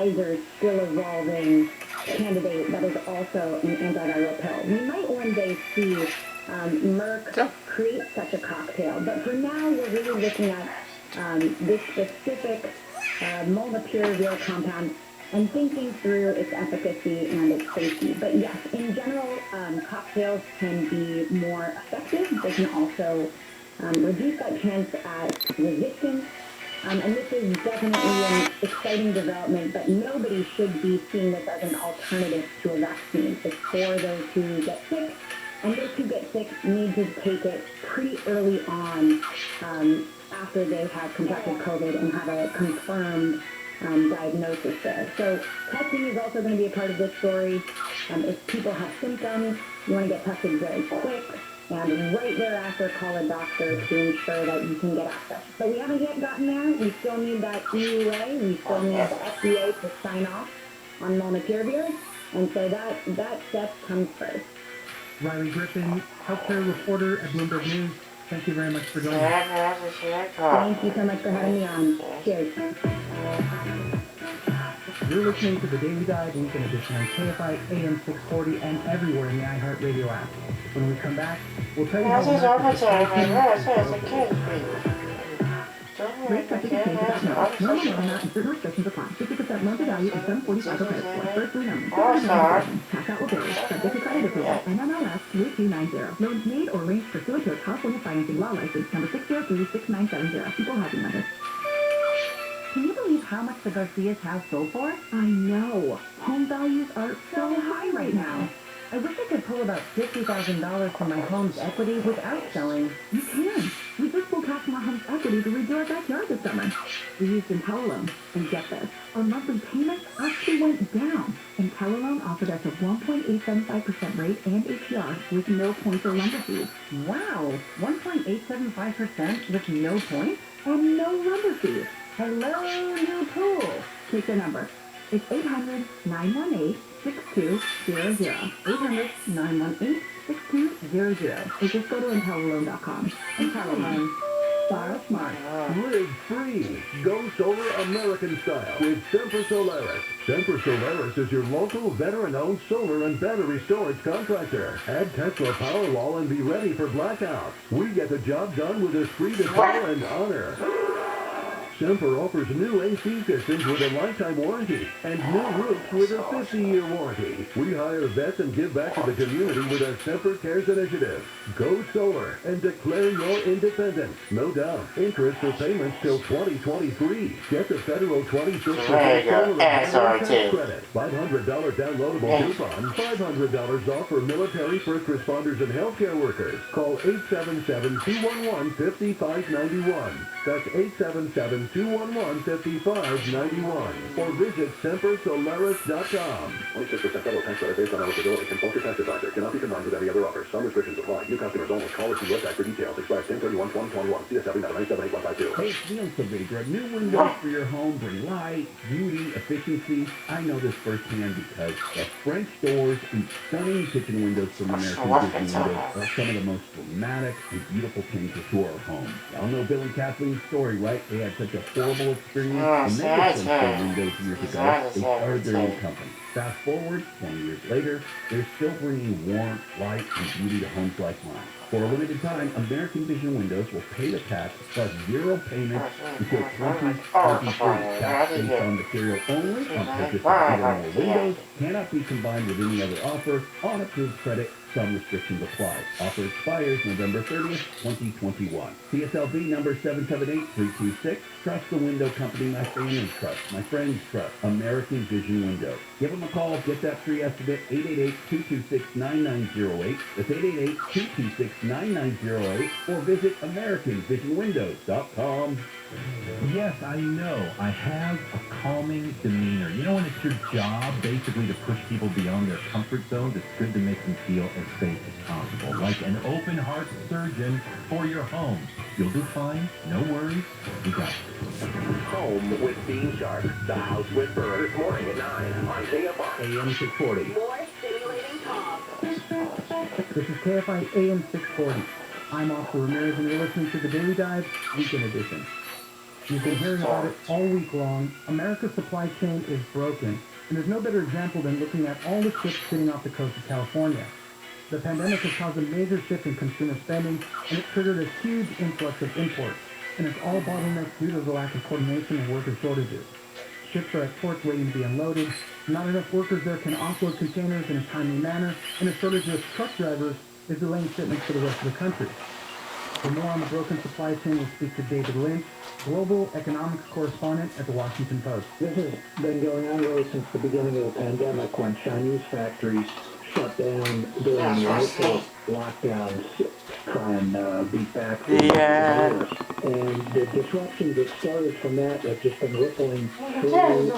Pfizer's still evolving candidate that is also an antiviral pill. We might one day see Merck create such a cocktail, but for now we're really looking at this specific molnupiravir compound and thinking through its efficacy and its safety. But yes, in general, cocktails can be more effective. They can also reduce that chance at resistance. And this is definitely an exciting development, but nobody should be seeing this as an alternative to a vaccine. It's for those who get sick, and those who get sick need to take it pretty early on after they have contracted COVID and have a confirmed diagnosis there. So testing is also going to be a part of this story. If people have symptoms, you want to get tested very quick. And right thereafter, call a doctor to ensure that you can get access. So we haven't yet gotten there. We still need that EUA. We still need the FDA to sign off on molnupiravir. And so that step comes first. Riley Griffin, healthcare reporter at Bloomberg News. Thank you very much for joining us. Thank you so much for having me on. Cheers. You're listening to the Daily Dive Weekend Edition on Kfi AM 640 and everywhere in the iHeartRadio app. When we come back, we'll tell you how Rates subject to change without notice. Normal loan amount and certain restrictions apply. 50% loan to value and 745 per credit score. First three loans. Cash out will vary. Subject to credit approval. NMLS 3290. Loans made or arranged pursuant to a California financing law license number 6036970. Equal housing lender. Can you believe how much the Garcias house sold for? I know. Home values are so high right now. I wish I could pull about $50,000 from my home's equity without selling. You can. We just pulled cash from our home's equity to redo our backyard this summer. We used IntelliLoan, and get this, our monthly payments actually went down. IntelliLoan offered us a 1.875% rate and APR with no points or lender fees. Wow, 1.875% with no points and no lender fees. Hello, new pool. Take their number. It's 800-918-6200. 800-918-6200. Or just go to IntelliLoan.com. IntelliLoan. Borrow smart. Live free. Go solar American style with Semper Solaris. Semper Solaris is your local veteran-owned solar and battery storage contractor. Add Tesla Powerwall and be ready for blackouts. We get the job done with esprit de corps and honor. Semper offers new AC systems with a lifetime warranty and new roofs with a 50-year warranty. We hire vets and give back to the community with our Semper Cares initiative. Go solar and declare your independence. No down, interest or payments till 2023. Get the federal 26% solar tax credit, $500 downloadable coupon, $500 off for military, first responders, and healthcare workers. Call 877-211-5591. That's 877-211-5591. Or visit SemperSolaris.com. 26% federal tax credit based on eligibility. Consult your tax advisor. Cannot be combined with any other offers. Some restrictions apply. New customers only. Call or see website for details. Expires 10/31/2021. CSW number 978-152. Hey, it's Neil Silvegra. New windows for your home bring light, beauty, efficiency. I know this firsthand because the French doors and stunning kitchen windows from American Vision Windows are some of the most dramatic and beautiful changes to our home. Y'all know Bill and Kathleen's story, right? They had such a horrible experience when they were French door windows years ago. They started their new company. Fast forward, 20 years later, they're still bringing warmth, light, and beauty to homes like mine. For a limited time, American Vision Windows will pay the tax plus zero payments until 2023. Tax based on material only on purchase of either windows cannot be combined with any other offer on approved credit. Some restrictions apply. Offer expires November 30th, 2021. CSLV number 778326. Trust the window company my family trusts, my friends trust. American Vision Windows. Give them a call. Get that free estimate. 888-226-9908. That's 888-226-9908. Or visit AmericanVisionWindows.com. Yes, I know. I have a calming demeanor. You know when it's your job basically to push people beyond their comfort zones, it's good to make them feel as safe as possible. Like an open heart surgeon for your home. You'll do fine. No worries. We got you. Home with Bean Shark. The House Whisperer this morning at 9 on KFI AM 640. More stimulating talk. This is KFI AM 640. I'm Officer Ramirez, and you're listening to the Daily Dive Weekend Edition. You've been hearing about it all week long. America's supply chain is broken, and there's no better example than looking at all the ships sitting off the coast of California. The pandemic has caused a major shift in consumer spending, and it triggered a huge influx of imports, and it's all bottlenecked due to the lack of coordination and worker shortages. Ships are at ports waiting to be unloaded, not enough workers there can offload containers in a timely manner, and a shortage of truck drivers is delaying shipments for the rest of the country. For more on the broken supply chain, we'll speak to David Lynch, global economics correspondent at the Washington Post. This has been going on really since the beginning of the pandemic, when Chinese factories shut down during the initial lockdowns to try and beat back the virus. And the disruptions that started from that have just been rippling through. We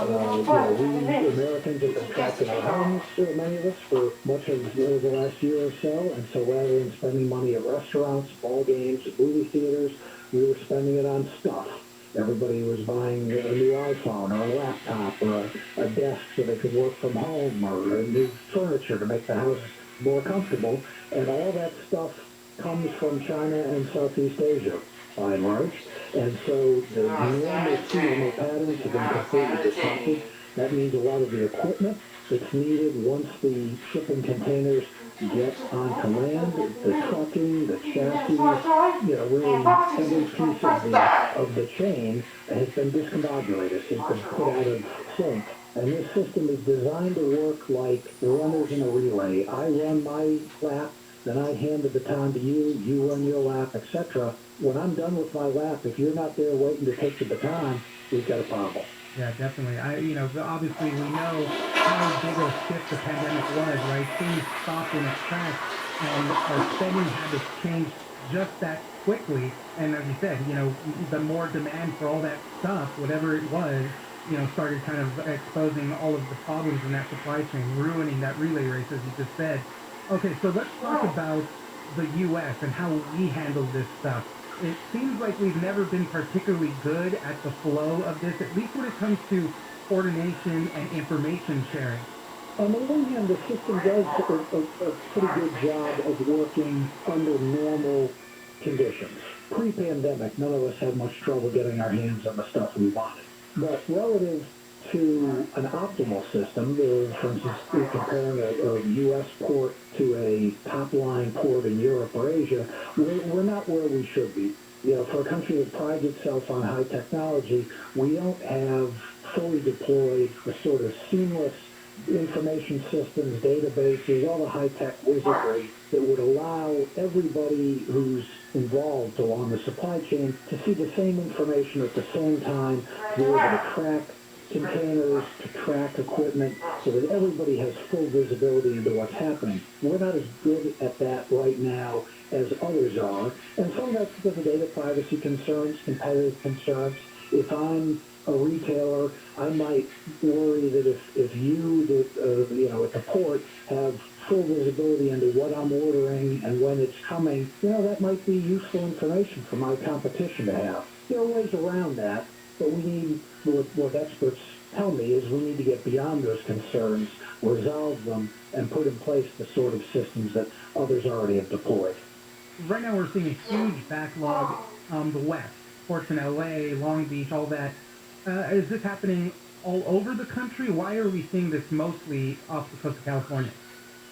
Americans have been trapped in our homes, many of us, for much of the last year or so. And so rather than spending money at restaurants, ball games, movie theaters, we were spending it on stuff. Everybody was buying a new iPhone or a laptop or a desk so they could work from home, or a new furniture to make the house more comfortable. And all that stuff comes from China and Southeast Asia, by and large. And so the normal seasonal patterns have been completely disrupted. That means a lot of the equipment that's needed once the shipping containers get onto land, the trucking, the chassis, really every piece of the chain has been discombobulated, has been put out of sync. And this system is designed to work like runners in a relay. I run my lap, then I hand the baton to you, you run your lap, etc. When I'm done with my lap, if you're not there waiting to take the baton, we've got a problem. Yeah, definitely. Obviously we know how big a shift the pandemic was, right? Things stopped in its tracks, and our spending habits changed just that quickly. And as you said, the more demand for all that stuff, whatever it was, started kind of exposing all of the problems in that supply chain, ruining that relay race, as you just said. Okay, so let's talk about the U.S. and how we handle this stuff. It seems like we've never been particularly good at the flow of this, at least when it comes to coordination and information sharing. On the one hand, the system does a pretty good job of working under normal conditions. Pre-pandemic, none of us had much trouble getting our hands on the stuff we wanted. But relative to an optimal system, for instance, we're comparing a U.S. port to a top-line port in Europe or Asia, we're not where we should be. For a country that prides itself on high technology, we don't have fully deployed a sort of seamless information systems, databases, all the high-tech wizardry that would allow everybody who's involved along the supply chain to see the same information at the same time, to be able to track containers, to track equipment, so that everybody has full visibility into what's happening. We're not as good at that right now as others are, and some of that's because of data privacy concerns, competitive concerns. If I'm a retailer, I might worry that if you, at the port, have full visibility into what I'm ordering and when it's coming, that might be useful information for my competition to have. There are ways around that, but we need, what experts tell me is we need to get beyond those concerns, resolve them, and put in place the sort of systems that others already have deployed. Right now we're seeing a huge backlog on the West, ports in LA, Long Beach, all that. Is this happening all over the country? Why are we seeing this mostly off the coast of California?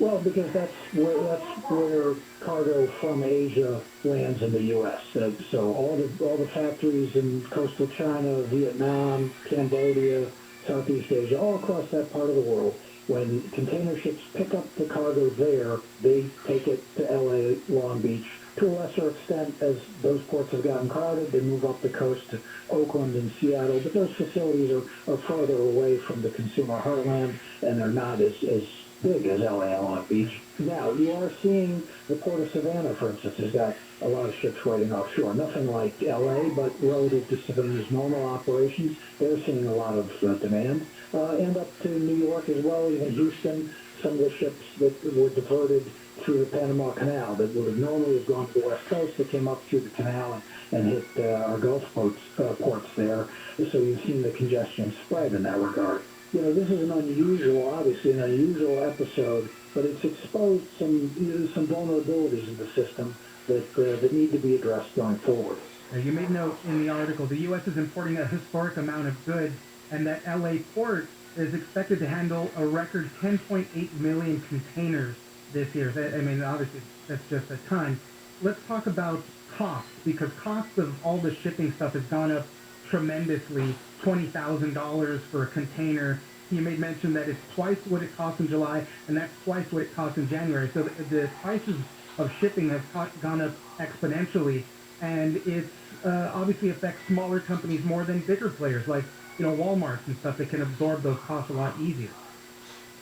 Well, because that's where cargo from Asia lands in the U.S. So all the factories in coastal China, Vietnam, Cambodia, Southeast Asia, all across that part of the world, when container ships pick up the cargo there, they take it to L.A., Long Beach. To a lesser extent, as those ports have gotten crowded, they move up the coast to Oakland and Seattle, but those facilities are farther away from the consumer heartland, and they're not as big as LA and Long Beach. Now, you are seeing the Port of Savannah, for instance, has got a lot of ships waiting offshore. Nothing like LA, but relative to Savannah's normal operations, they're seeing a lot of demand. And up to New York as well, even Houston, some of the ships that were diverted through the Panama Canal that would have normally have gone to the West Coast, that came up through the canal and hit our Gulf ports there. So you've seen the congestion spread in that regard. This is obviously an unusual episode, but it's exposed some vulnerabilities in the system that need to be addressed going forward. You made note in the article, the U.S. is importing a historic amount of goods, and that L.A. port is expected to handle a record 10.8 million containers this year. I mean, obviously, that's just a ton. Let's talk about costs, because costs of all the shipping stuff has gone up tremendously. $20,000 for a container. You made mention that it's twice what it cost in July, and that's twice what it cost in January. So the prices of shipping have gone up exponentially, and it's obviously affects smaller companies more than bigger players like Walmart and stuff that can absorb those costs a lot easier.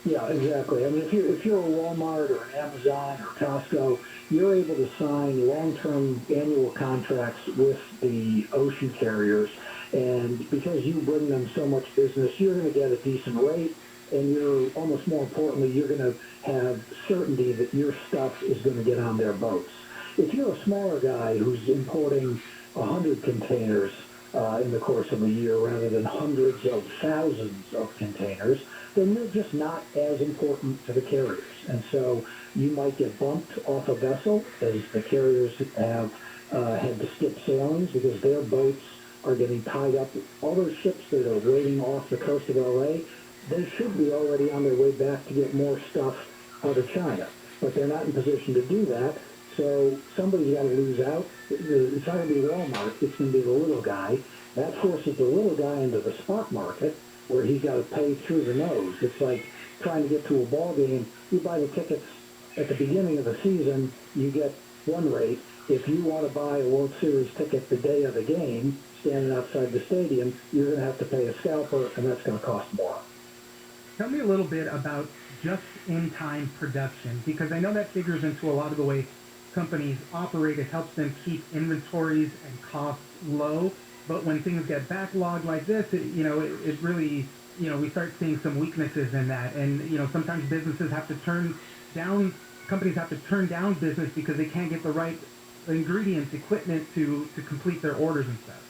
Yeah, exactly. I mean, if you're a Walmart or an Amazon or Costco, you're able to sign long-term annual contracts with the ocean carriers, and because you bring them so much business, you're going to get a decent rate, and you're, almost more importantly, you're going to have certainty that your stuff is going to get on their boats. If you're a smaller guy who's importing 100 containers in the course of a year rather than hundreds of thousands of containers, then they're just not as important to the carriers. And so you might get bumped off a vessel, as the carriers have had to skip sailings because their boats are getting tied up. All those ships that are waiting off the coast of LA, they should be already on their way back to get more stuff out of China. But they're not in position to do that, so somebody's got to lose out. It's not going to be Walmart, it's going to be the little guy. That forces the little guy into the spot market, where he's got to pay through the nose. It's like trying to get to a ball game. You buy the tickets at the beginning of the season, you get one rate. If you want to buy a World Series ticket the day of the game, standing outside the stadium, you're going to have to pay a scalper, and that's going to cost more. Tell me a little bit about just-in-time production, because I know that figures into a lot of the way companies operate. It helps them keep inventories and costs low. But when things get backlogged like this, it really, we start seeing some weaknesses in that. And, sometimes businesses have to companies have to turn down business because they can't get the right ingredients, equipment to complete their orders and stuff.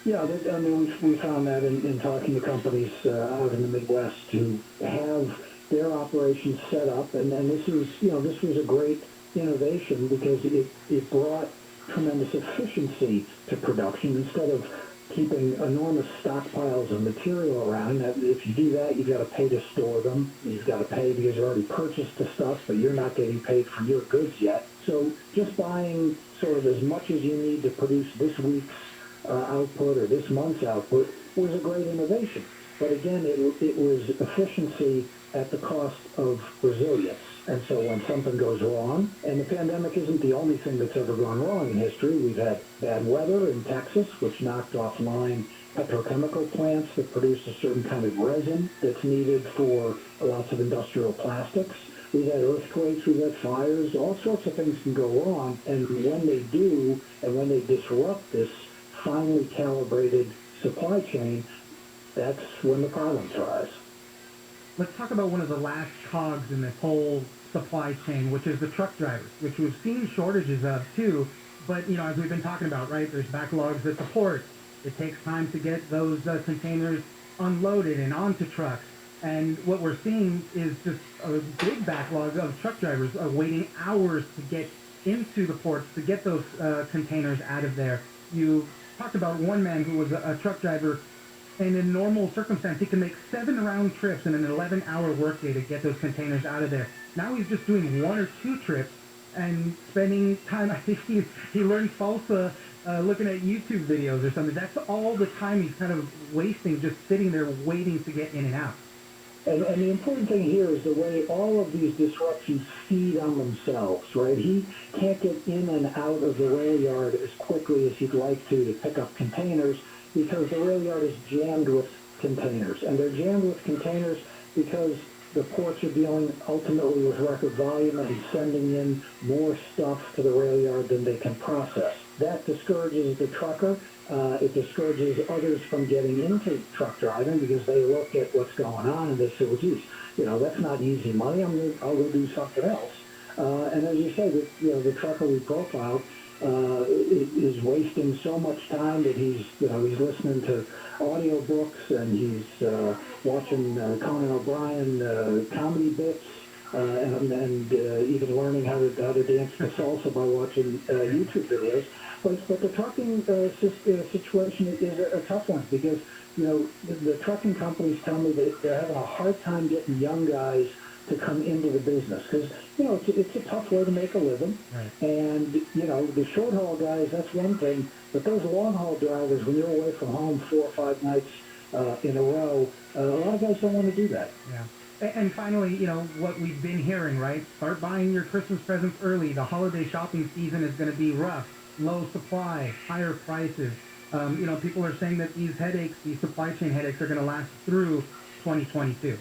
Yeah, I mean, we found that in talking to companies out in the Midwest who have their operations set up. And this was a great innovation because it brought tremendous efficiency to production. Instead of keeping enormous stockpiles of material around, if you do that, you've got to pay to store them. You've got to pay because you already purchased the stuff, but you're not getting paid for your goods yet. So just buying sort of as much as you need to produce this week's output or this month's output was a great innovation. But again, it was efficiency at the cost of resilience. And so when something goes wrong, and the pandemic isn't the only thing that's ever gone wrong in history. We've had bad weather in Texas, which knocked offline petrochemical plants that produce a certain kind of resin that's needed for lots of industrial plastics. We've had earthquakes, we've had fires, all sorts of things can go wrong. And when they do, and when they disrupt this finely calibrated supply chain, that's when the problems rise. Let's talk about one of the last cogs in this whole supply chain, which is the truck drivers, which we've seen shortages of too. But, as we've been talking about, right, there's backlogs at the port. It takes time to get those containers unloaded and onto trucks. And what we're seeing is just a big backlog of truck drivers waiting hours to get into the ports, to get those containers out of there. You talked about one man who was a truck driver, and in normal circumstance, he can make 7 round trips in an 11-hour workday to get those containers out of there. Now he's just doing 1 or 2 trips and spending time. I think he learned salsa looking at YouTube videos or something. That's all the time he's kind of wasting, just sitting there waiting to get in and out. And the important thing here is the way all of these disruptions feed on themselves, right? He can't get in and out of the rail yard as quickly as he'd like to pick up containers, because the rail yard is jammed with containers. And they're jammed with containers because the ports are dealing ultimately with record volume and sending in more stuff to the rail yard than they can process. That discourages the trucker. It discourages others from getting into truck driving because they look at what's going on and they say, well, geez, that's not easy money. I'll go do something else. And as you say, the trucker we profiled is wasting so much time that he's listening to audiobooks and he's watching Conan O'Brien comedy bits and even learning how to dance the salsa by watching YouTube videos. But the trucking situation is a tough one because, the trucking companies tell me that they're having a hard time getting young guys to come into the business because, it's a tough way to make a living. Right. And, the short haul guys, that's one thing. But those long haul drivers, when you're away from home 4 or 5 nights in a row, a lot of guys don't want to do that. Yeah. And finally, what we've been hearing, right? Start buying your Christmas presents early. The holiday shopping season is going to be rough. Low supply, higher prices. People are saying that these these supply chain headaches are going to last through 2022.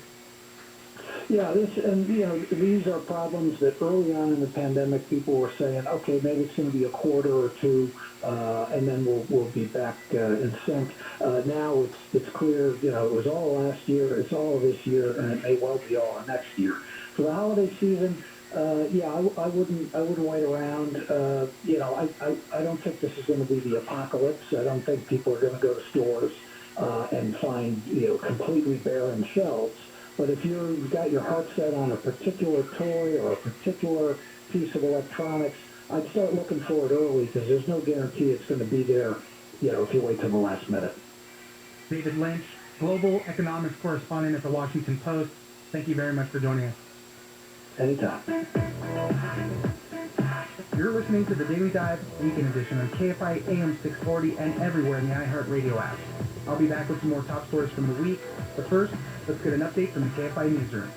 Yeah, these are problems that early on in the pandemic people were saying, okay, maybe it's going to be a quarter or two, and then we'll be back in sync. Now it's clear, it was all last year, it's all this year, and it may well be all next year. For the holiday season, I wouldn't wait around. I don't think this is going to be the apocalypse. I don't think people are going to go to stores and find completely barren shelves. But if you've got your heart set on a particular toy or a particular piece of electronics, I'd start looking for it early because there's no guarantee it's going to be there, if you wait till the last minute. David Lynch, global economics correspondent at the Washington Post. Thank you very much for joining us. Anytime. You're listening to the Daily Dive Weekend Edition on Kfi Am 640 and everywhere in the iHeartRadio app. I'll be back with some more top stories from the week, but first, let's get an update from the KFI newsroom.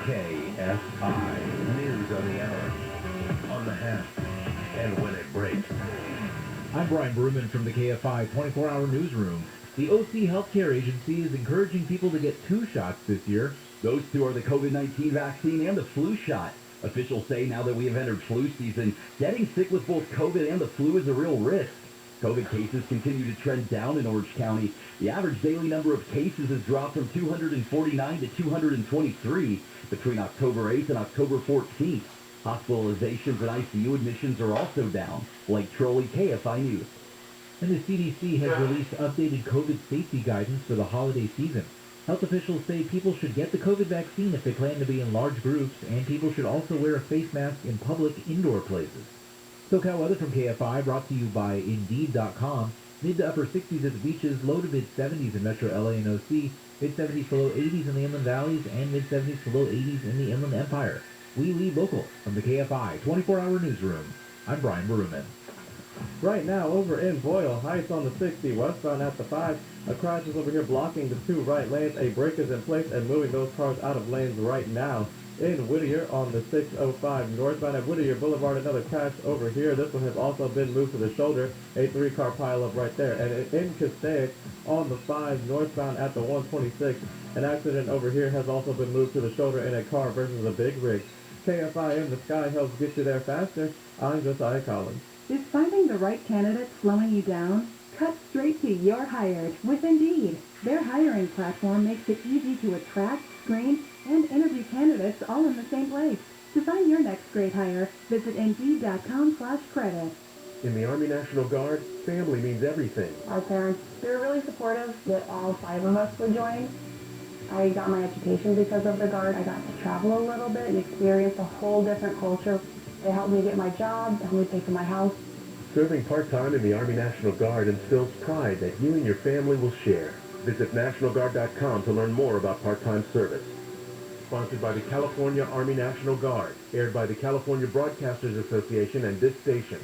KFI News on the hour, on the half, and when it breaks. I'm Brian Bruman from the KFI 24-hour newsroom. The OC Healthcare Agency is encouraging people to get 2 shots this year. Those 2 are the COVID-19 vaccine and the flu shot. Officials say now that we have entered flu season, getting sick with both COVID and the flu is a real risk. COVID cases continue to trend down in Orange County. The average daily number of cases has dropped from 249 to 223 between October 8th and October 14th. Hospitalizations and ICU admissions are also down. Blake Trolley, KFI News. And the CDC has released updated COVID safety guidance for the holiday season. Health officials say people should get the COVID vaccine if they plan to be in large groups, and people should also wear a face mask in public indoor places. SoCal weather from KFI brought to you by Indeed.com. Mid to upper 60s at the beaches, low to mid 70s in Metro LA and OC, mid 70s to low 80s in the inland valleys, and mid 70s to low 80s in the inland empire. We lead local from the KFI 24-hour newsroom. I'm Brian Berumen. Right now, over in Boyle Heights on the 60, westbound at the 5, a crash is over here blocking the 2 right lanes. A brake is in place and moving those cars out of lanes right now. In Whittier on the 605 northbound at Whittier Boulevard, another crash over here. This one has also been moved to the shoulder. A 3-car pileup right there. And in Castaic on the 5 northbound at the 126, an accident over here has also been moved to the shoulder in a car versus a big rig. KFI in the sky helps get you there faster. I'm Josiah Collins. Is finding the right candidate slowing you down? Cut straight to You're Hired with Indeed. Their hiring platform makes it easy to attract, screen, and interview candidates all in the same place. To find your next great hire, visit Indeed.com/credit. In the Army National Guard, family means everything. Our parents, they were really supportive that all 5 of us would join. I got my education because of the Guard. I got to travel a little bit and experience a whole different culture. They helped me get my job, helped me pay for my house. Serving part-time in the Army National Guard instills pride that you and your family will share. Visit NationalGuard.com to learn more about part-time service. Sponsored by the California Army National Guard. Aired by the California Broadcasters Association and this station.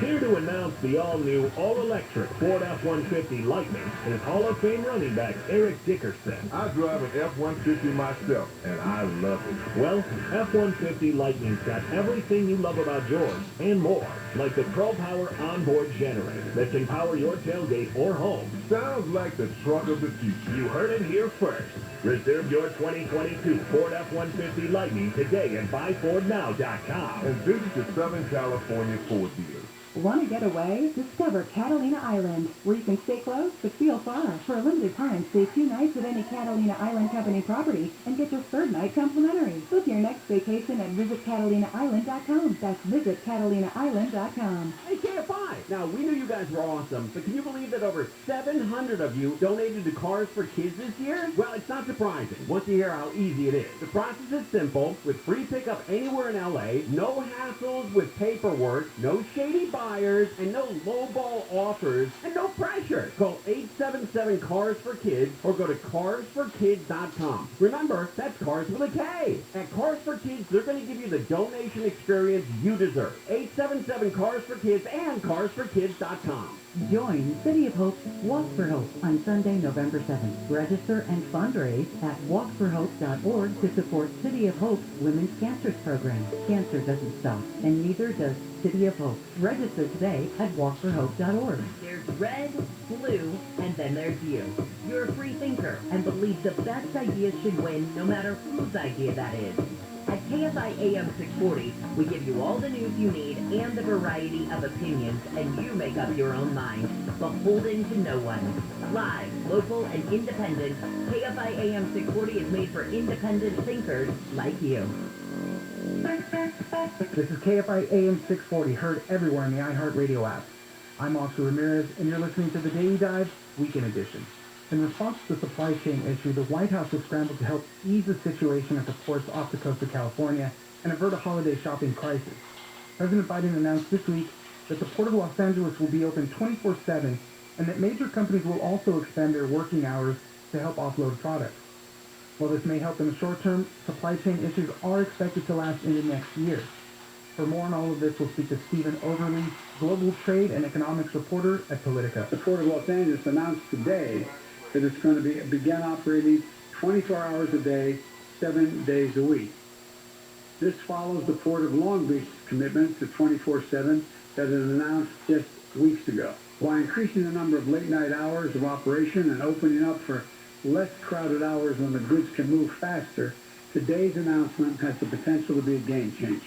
Here to announce the all-new, all-electric Ford F-150 Lightning is Hall of Fame running back Eric Dickerson. I drive an F-150 myself, and I love it. Well, F-150 Lightning's got everything you love about yours and more, like the Pro Power onboard generator that can power your tailgate or home. Sounds like the truck of the future. You heard it here first. Reserve your 2022 Ford F-150 Lightning today at buyfordnow.com. And visit your Southern California Ford dealers. Want to get away? Discover Catalina Island, where you can stay close but feel far. For a limited time, stay 2 nights at any Catalina Island Company property and get your 3rd night complimentary. Book your next vacation at visitcatalinaisland.com. That's visitcatalinaisland.com. Hey, Kfi! Now, we knew you guys were awesome, but can you believe that over 700 of you donated to Cars for Kids this year? Well, it's not surprising once you hear how easy it is. The process is simple, with free pickup anywhere in LA, no hassles with paperwork, no shady buyers, and no lowball offers, and no pressure. Call 877-CARS-FOR-KIDS or go to carsforkids.com. Remember, that's Cars with a K. At Cars for Kids, they're going to give you the donation experience you deserve. 877-CARS-FOR-KIDS and carsforkids.com. Join City of Hope's Walk for Hope on Sunday, November 7th. Register and fundraise at walkforhope.org to support City of Hope's Women's Cancers Program. Cancer doesn't stop, and neither does City of Hope. Register today at walkforhope.org. There's red, blue, and then there's you. You're a free thinker and believe the best ideas should win no matter whose idea that is. At KFI AM 640, we give you all the news you need and the variety of opinions, and you make up your own mind, beholden to no one. Live, local, and independent, KFI AM 640 is made for independent thinkers like you. This is KFI AM 640, heard everywhere in the iHeartRadio app. I'm Oscar Ramirez, and you're listening to the Daily Dive Weekend Edition. In response to the supply chain issue, the White House has scrambled to help ease the situation at the ports off the coast of California and avert a holiday shopping crisis. President Biden announced this week that the Port of Los Angeles will be open 24/7 and that major companies will also expand their working hours to help offload products. While this may help in the short term, supply chain issues are expected to last into next year. For more on all of this, we'll speak to Stephen Overly, global trade and economics reporter at Politica. The Port of Los Angeles announced today that it's going to begin operating 24 hours a day, 7 days a week. This follows the Port of Long Beach's commitment to 24/7 that it announced just weeks ago. While increasing the number of late-night hours of operation and opening up for less crowded hours when the goods can move faster, today's announcement has the potential to be a game changer.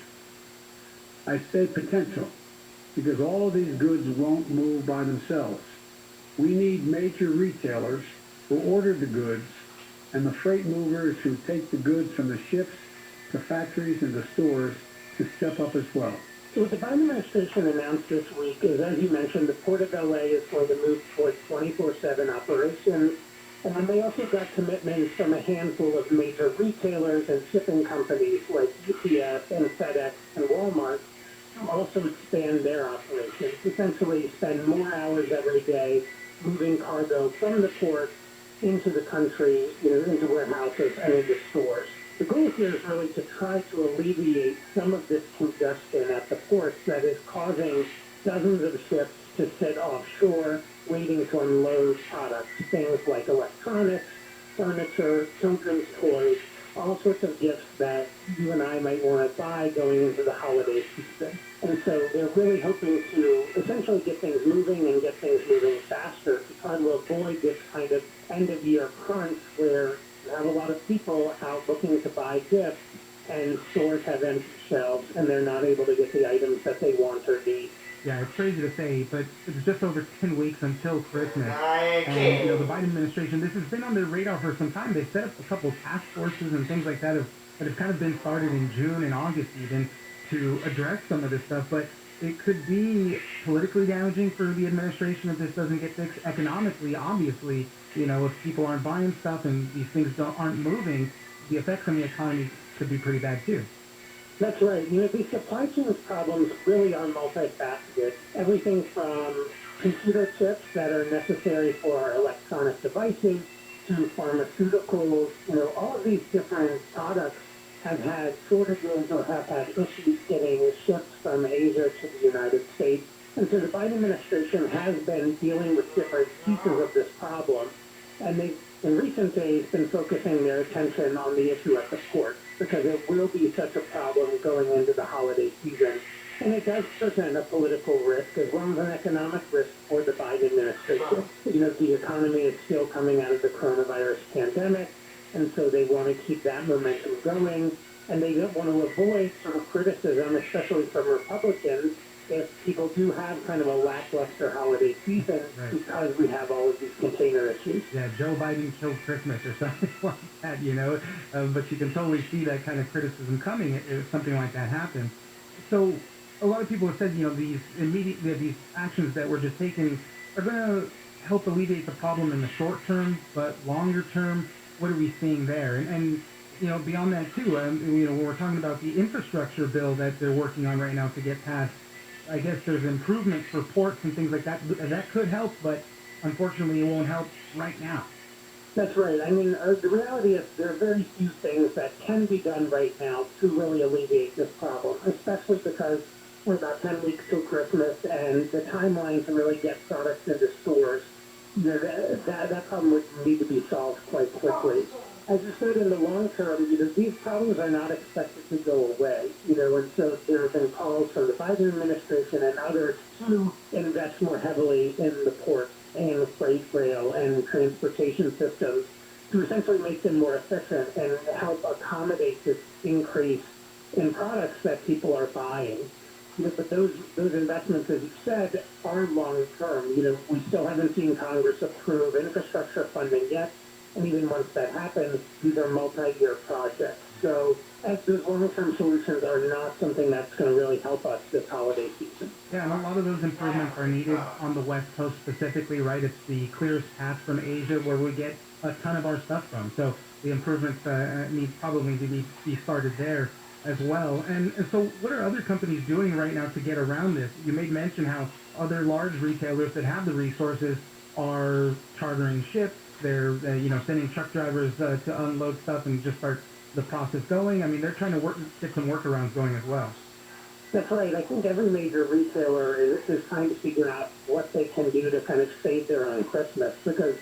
I say potential because all of these goods won't move by themselves. We need major retailers who order the goods and the freight movers who take the goods from the ships to factories and to stores to step up as well. So what the Biden administration announced this week is, as you mentioned, the Port of LA is going to move towards 24/7 operations. And then they also got commitments from a handful of major retailers and shipping companies like UPS and FedEx and Walmart to also expand their operations, essentially spend more hours every day moving cargo from the port into the country, into warehouses and into stores. The goal here is really to try to alleviate some of this congestion at the ports that is causing dozens of ships to sit offshore waiting to unload products, things like electronics, furniture, children's toys, all sorts of gifts that you and I might want to buy going into the holiday season. And so they're really hoping to essentially get things moving and get things moving faster to try to avoid this kind of end-of-year crunch where you have a lot of people out looking to buy gifts and stores have empty shelves and they're not able to get the items that they want or need. Yeah, it's crazy to say, but it's just over 10 weeks until Christmas. And, the Biden administration, this has been on their radar for some time. They set up a couple of task forces and things like that that have kind of been started in June and August even to address some of this stuff. But it could be politically damaging for the administration if this doesn't get fixed. Economically, obviously, if people aren't buying stuff and these things aren't moving, the effects on the economy could be pretty bad too. That's right. These supply chain problems really are multifaceted. Everything from computer chips that are necessary for our electronic devices to pharmaceuticals. All of these different products have had shortages or have had issues getting shipped from Asia to the United States. And so the Biden administration has been dealing with different pieces of this problem. And they've, in recent days, been focusing their attention on the issue at the port, because it will be such a problem going into the holiday season. And it does present a political risk as well as an economic risk for the Biden administration. The economy is still coming out of the coronavirus pandemic, and so they want to keep that momentum going. And they don't want to avoid sort of criticism, especially from Republicans, if people do have kind of a lackluster holiday season because we have all of these container issues. Yeah, Joe Biden killed Christmas or something like that, you know. But you can totally see that kind of criticism coming if something like that happens. So a lot of people have said, you know, these actions that we're just taking are going to help alleviate the problem in the short term, but longer term, what are we seeing there? And you know, beyond that too, you know, when we're talking about the infrastructure bill that they're working on right now to get passed, I guess there's improvements for ports and things like that. That could help, but unfortunately it won't help right now. That's right. I mean, the reality is there are very few things that can be done right now to really alleviate this problem, especially because we're about 10 weeks till Christmas and the timeline to really get products into stores, you know, that problem would need to be solved quite quickly. As you said, in the long term, you know, these problems are not expected to go away, you know, and so there have been calls from the Biden administration and others to invest more heavily in the ports and freight rail and transportation systems to essentially make them more efficient and help accommodate this increase in products that people are buying. You know, but those investments, as you said, are long term. You know, we still haven't seen Congress approve infrastructure funding yet. And even once that happens, these are multi-year projects. So as those long-term solutions are not something that's going to really help us this holiday season. Yeah, and a lot of those improvements are needed on the West Coast specifically, right? It's the clearest path from Asia where we get a ton of our stuff from. So the improvements need probably to be started there as well. And so what are other companies doing right now to get around this? You made mention how other large retailers that have the resources are chartering ships. They're, you know, sending truck drivers to unload stuff and just start the process going. I mean, they're trying to get some workarounds going as well. That's right. I think every major retailer is trying to figure out what they can do to kind of save their own Christmas. Because,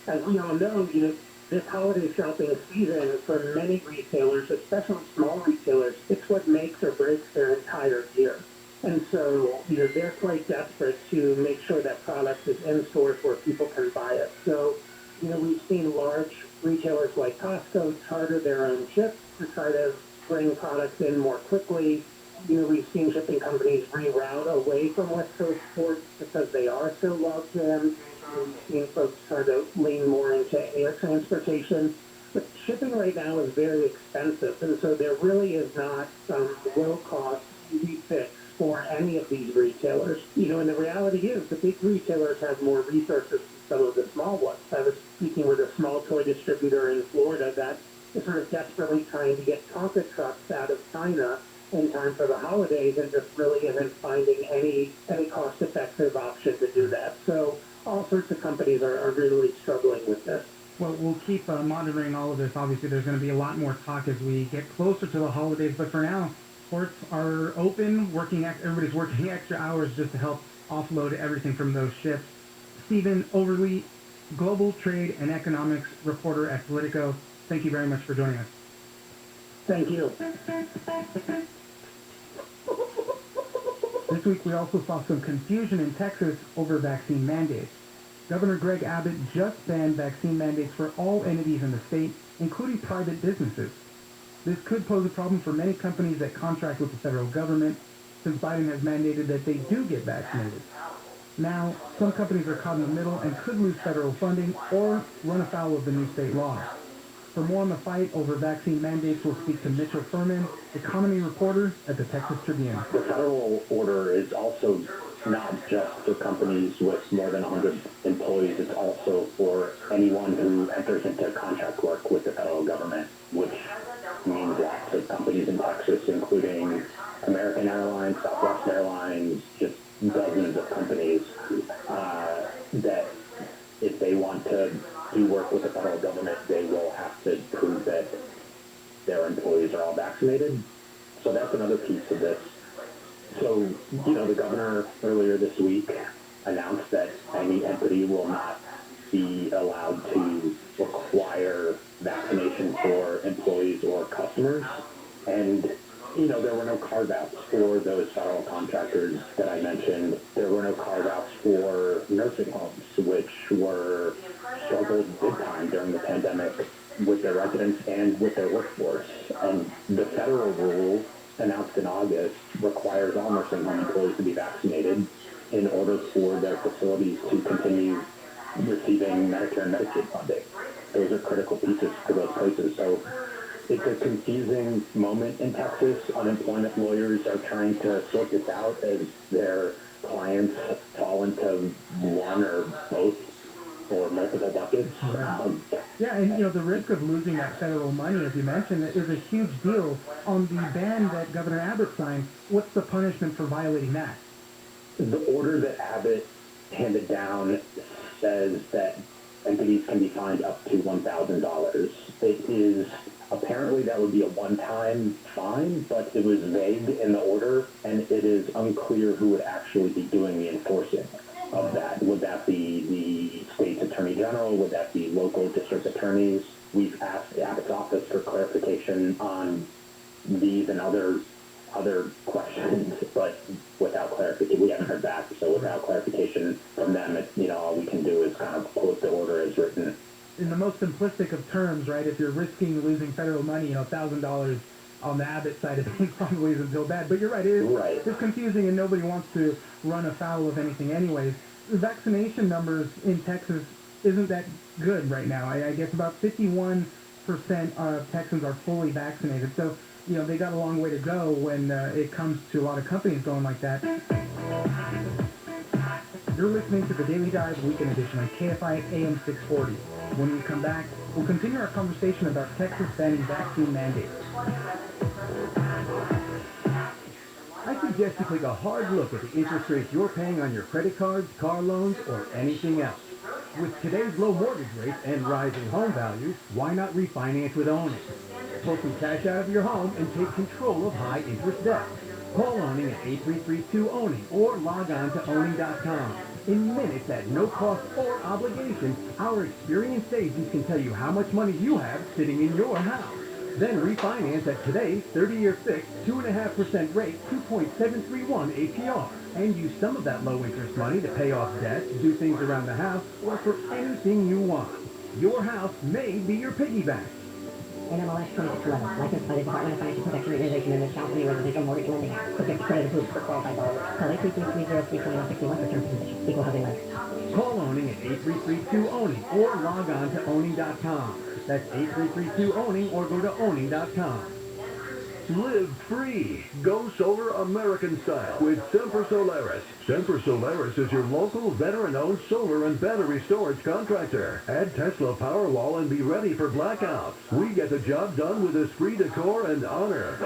as we all know, you know, this holiday shopping season for many retailers, especially small retailers, it's what makes or breaks their entire year. And so, you know, they're quite desperate to make sure that product is in stores where people can buy it. So, you know, we've seen large retailers like Costco charter their own ships to try to bring products in more quickly. You know, we've seen shipping companies reroute away from West Coast ports because they are so log jammed. We've seen folks try to lean more into air transportation. But shipping right now is very expensive, and so there really is not some low-cost, easy fix for any of these retailers. You know, and the reality is the big retailers have more resources than some of the small ones. I was speaking with a small toy distributor in Florida that is sort of desperately trying to get Tonka trucks out of China in time for the holidays and just really isn't finding any cost-effective option to do that. So all sorts of companies are really struggling with this. Well, we'll keep monitoring all of this. Obviously, there's going to be a lot more talk as we get closer to the holidays. But for now, ports are open. Everybody's working extra hours just to help offload everything from those ships. Stephen Overly, Global Trade and Economics reporter at Politico. Thank you very much for joining us. Thank you. This week, we also saw some confusion in Texas over vaccine mandates. Governor Greg Abbott just banned vaccine mandates for all entities in the state, including private businesses. This could pose a problem for many companies that contract with the federal government, since Biden has mandated that they do get vaccinated. Now, some companies are caught in the middle and could lose federal funding or run afoul of the new state law. For more on the fight over vaccine mandates, we'll speak to Mitchell Furman, economy reporter at the Texas Tribune. The federal order is also not just for companies with more than 100 employees. It's also for anyone who enters into contract work with the federal government, which means lots of companies in Texas, including American Airlines, Southwest Airlines, just dozens of companies that if they want to do work with the federal government, they will have to prove that their employees are all vaccinated. So that's another piece of this. So, you know, the governor earlier this week announced that any entity will not be allowed to require vaccination for employees or customers. And, you know, there were no carve-outs for those federal contractors that I mentioned. There were no carve-outs for nursing homes, which were struggled big time during the pandemic with their residents and with their workforce. And the federal rule announced in August requires all nursing home employees to be vaccinated in order for their facilities to continue receiving Medicare and Medicaid funding. Those are critical pieces for those places. So it's a confusing moment in Texas. Unemployment lawyers are trying to sort this out as their clients fall into one or both or multiple buckets. Yeah, and the risk of losing that federal money, as you mentioned, is a huge deal. On the ban that Governor Abbott signed, what's the punishment for violating that? The order that Abbott handed down says that entities can be fined up to $1,000. It is apparently that would be a one-time fine, but it was vague in the order, and it is unclear who would actually be doing the enforcing of that. Would that be the state's attorney general? Would that be local district attorneys? We've asked Abbott's office for clarification on these and other questions, but without clarification, we haven't heard back. So without clarification from them, all we can do is kind of quote the order as written. In the most simplistic of terms, right, if you're risking losing federal money, $1,000 on the Abbott side of things probably isn't so bad. But you're right, it's confusing and nobody wants to run afoul of anything anyways. The vaccination numbers in Texas isn't that good right now. I guess about 51% of Texans are fully vaccinated. So, they got a long way to go when it comes to a lot of companies going like that. You're listening to the Daily Dive Weekend Edition on Kfi Am 640. When we come back, we'll continue our conversation about Texas banning vaccine mandates. I suggest you take a hard look at the interest rates you're paying on your credit cards, car loans, or anything else. With today's low mortgage rates and rising home values, why not refinance with Owning? Pull some cash out of your home and take control of high-interest debt. Call Owning at 8332-OWNING or log on to owning.com. In minutes at no cost or obligation, our experienced agents can tell you how much money you have sitting in your house. Then refinance at today's 30-year fixed 2.5% rate, 2.731 APR. And use some of that low-interest money to pay off debt, do things around the house, or for anything you want. Your house may be your piggy bank. NMLS 2611, licensed by the Department of Financial Protection Organization and the California Residential Mortgage Lending Act. Subject to credit approved for qualified borrowers. Call 833-303-2161 for terms and conditions. Equal housing lender. Call Owning at 8332-OWNING or log on to owning.com. That's 8332-OWNING or go to owning.com. Live free. Go solar American style with Semper Solaris. Semper Solaris is your local veteran-owned solar and battery storage contractor. Add Tesla Powerwall and be ready for blackouts. We get the job done with esprit de corps and honor.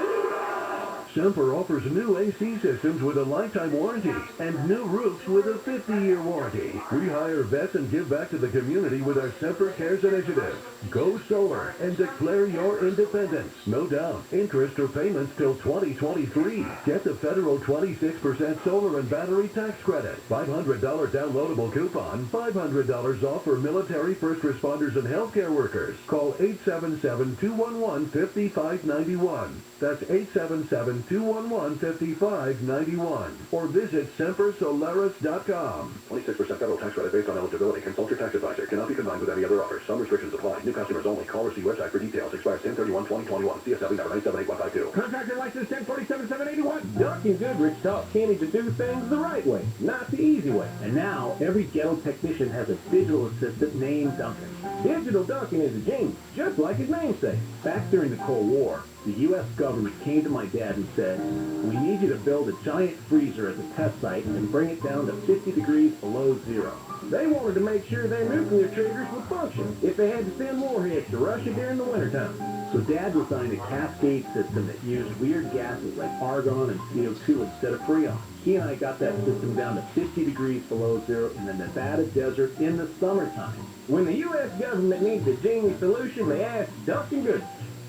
Semper offers new AC systems with a lifetime warranty and new roofs with a 50-year warranty. We hire vets and give back to the community with our Semper Cares initiative. Go solar and declare your independence. No down, interest, or payments till 2023. Get the federal 26% solar and battery tax credit. $500 downloadable coupon. $500 off for military, first responders, and healthcare workers. Call 877-211-5591. That's 877-211-5591. Or visit sempersolaris.com. 26% federal tax credit based on eligibility. Consult your tax advisor. Cannot be combined with any other offers. Some restrictions apply. New customers only. Call or see website for details. Expires 10/31/2021. CSW number 978152. Contractor license 1047-781. Duck and Goodrich taught Kenny to do things the right way, not the easy way. And now, every ghetto technician has a digital assistant named Duncan. Digital Duncan is a genius, just like his namesake. Back during the Cold War, the U.S. government came to my dad and said, "We need you to build a giant freezer at the test site and bring it down to 50 degrees below zero." They wanted to make sure their nuclear triggers would function if they had to send warheads to Russia during the wintertime. So Dad designed a cascade system that used weird gases like argon and CO2 instead of freon. He and I got that system down to 50 degrees below zero in the Nevada desert in the summertime. When the U.S. government needs a genius solution, they ask Duck and Goodrich.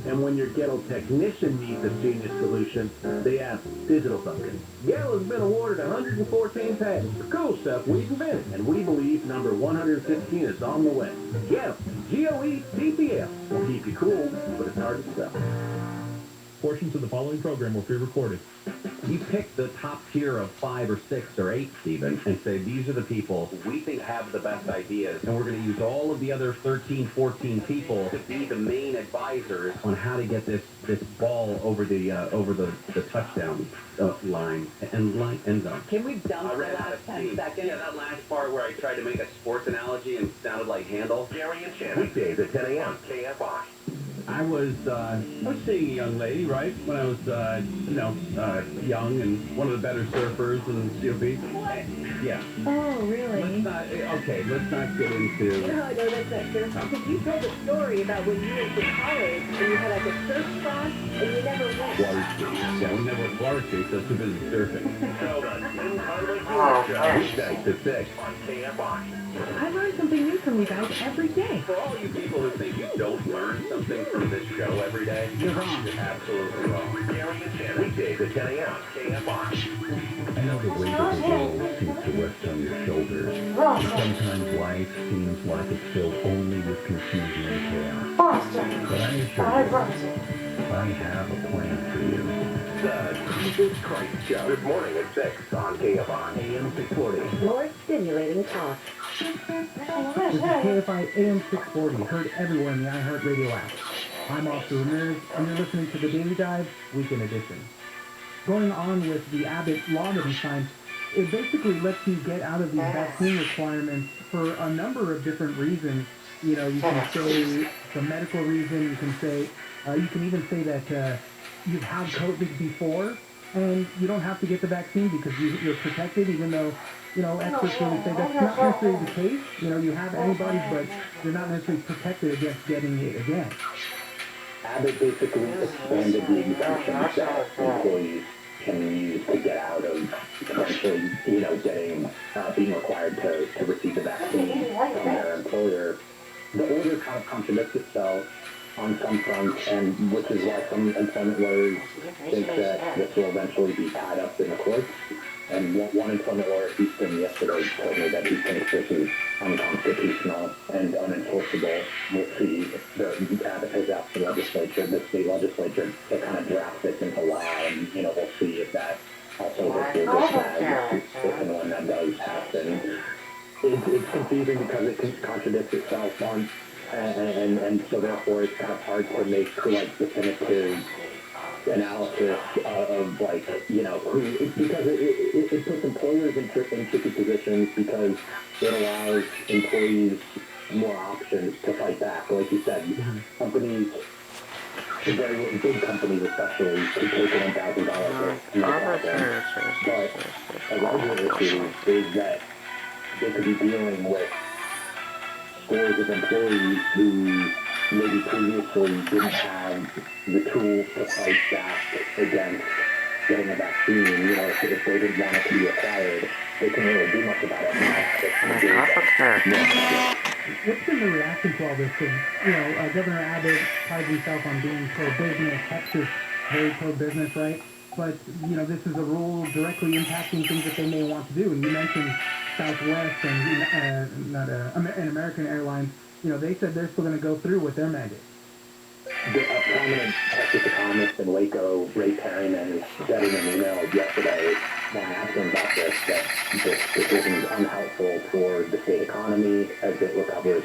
And when your ghetto technician needs a genius solution, they ask Digital Duncan. Ghetto's been awarded 114 patents for cool stuff we've invented, and we believe number 115 is on the way. Ghetto, G-O-E-T-T-F, will keep you cool, but it's hard to spell. Portions of the following program were pre-recorded. You pick the top tier of 5 or 6 or 8, Stephen, and say, these are the people we think have the best ideas, and we're going to use all of the other 13, 14 people to be the main advisors on how to get this ball over the touchdown line and end zone. Can we dump the last 10 seconds? Yeah, that last part where I tried to make a sports analogy and sounded like handle. Gary and Shannon. Weekdays at 10 a.m. KFI. I was seeing a young lady, right, when I was, young and one of the better surfers in COP. Yeah. Oh, really? Let's not get into... You know how I know that's not true? Because you told a story about when you went to college and you had like a surf spot and you never went. Water Street. Yeah, we never went Water Street, so I was too busy surfing. Well done. Weekdays at 6 on KFI. I learn something new from you guys every day. For all you people who think you don't learn something from this show every day, you're wrong. You're absolutely wrong. Gary and Shannon. Weekdays at 10 a.m. KFI. I know the weight of the world seems to rest on your shoulders. Sometimes life seems like it's filled only with confusion and chaos. But I assure you, I have a plan for you. The Jesus Christ Show. This morning at 6 on KFI. AM 640. More stimulating talk. This is KFI AM 640, heard everywhere in the iHeartRadio app. I'm Officer Ramirez, and you're listening to the Daily Dive Weekend Edition. Going on with the Abbott law that he signed, it basically lets you get out of these vaccine requirements for a number of different reasons. You know, you can say it's a medical reason, you can even say that you've had COVID before, and you don't have to get the vaccine because you're protected, even though, you know, experts really say that's not necessarily the case. You know, you have antibodies, but you're not necessarily protected against getting it again. Abbott basically expanded the exemptions that employees can use to get out of potentially, being required to receive the vaccine from their employer. The order kind of contradicts itself on some fronts, and which is why some employment lawyers think that this will eventually be tied up in the courts. And one employment lawyer at Houston yesterday told me that he thinks this is unconstitutional and unenforceable. We'll see. Abbott has asked the state legislature, to kind of draft this into law, and we'll see if that also gets flagged if and when that does happen. It's confusing because it contradicts itself and so therefore it's kind of hard to make definitive analysis of because it puts employers in tricky positions because it allows employees more options to fight back. Like you said, companies, very big companies especially, can take $1,000 but a larger issue is that they could be dealing with scores of employees who maybe previously didn't have the tools to fight back against getting a vaccine. If they didn't want it to be required, they couldn't really do much about it. What's been the reaction to all this? Because, Governor Abbott prides himself on being pro-business. Texas, very pro-business, right? But, this is a rule directly impacting things that they may want to do. And you mentioned Southwest and American Airlines. They said they're still going to go through with their mandate. A prominent Texas economist in Waco, Ray Perryman, said in an email yesterday when I asked him about this, that this decision is unhelpful for the state economy as it recovers